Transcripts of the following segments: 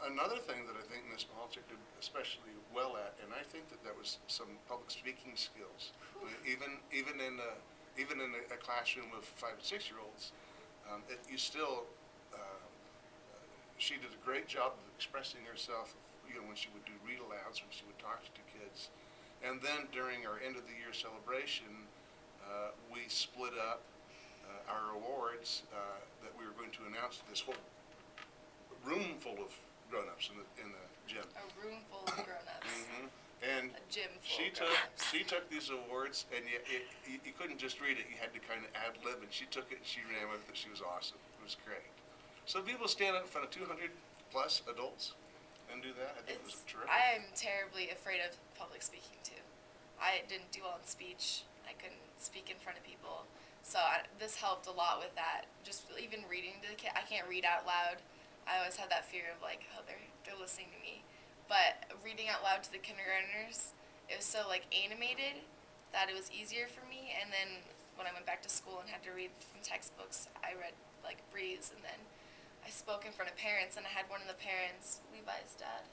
Another thing that I think Miss Malchik did especially well at, and I think that was some public speaking skills. I mean, even in a classroom of 5 and 6 year olds, you still she did a great job of expressing herself. You know, when she would do read alouds, when she would talk to kids, and then during our end of the year celebration, we split up our awards that we were going to announce to this whole room full of grown-ups in the gym. A room full of grown-ups. Mm-hmm. And a gym full she of took grown-ups. she took these awards, and you couldn't just read it. You had to kind of ad lib, and she took it and she ran with it. She was awesome. It was great. So people stand up in front of 200 plus adults and do that. I think it was terrific. I am terribly afraid of public speaking too. I didn't do well in speech. I couldn't speak in front of people. So this helped a lot with that. Just even reading to the kid, I can't read out loud. I always had that fear of like, oh, they're listening to me. But reading out loud to the kindergartners, it was so like animated that it was easier for me. And then when I went back to school and had to read from textbooks, I read like Breeze, and then I spoke in front of parents, and I had one of the parents, Levi's dad,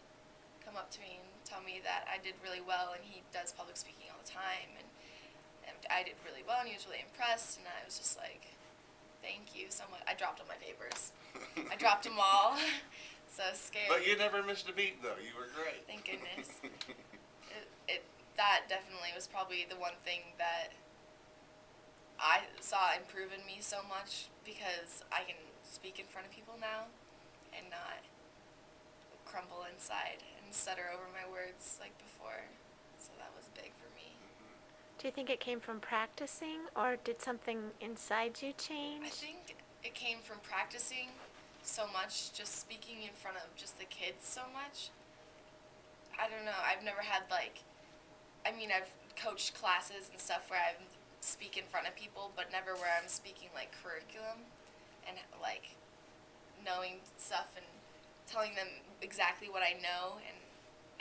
come up to me and tell me that I did really well, and he does public speaking all the time, and I did really well, and he was really impressed, and I was just like, thank you so much. I dropped all my papers. I dropped them all. So scared. But you never missed a beat, though. You were great. Thank goodness. That definitely was probably the one thing that I saw improve in me so much, because I can speak in front of people now and not crumble inside and stutter over my words like before. So that was big for me. Do you think it came from practicing, or did something inside you change? I think it came from practicing so much, just speaking in front of just the kids so much. I don't know, I've never had I've coached classes and stuff where I speak in front of people, but never where I'm speaking like curriculum and like knowing stuff and telling them exactly what I know. And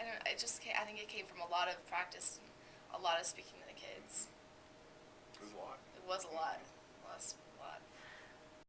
I think it came from a lot of practice and a lot of speaking to the kids. It was a lot. It was a lot.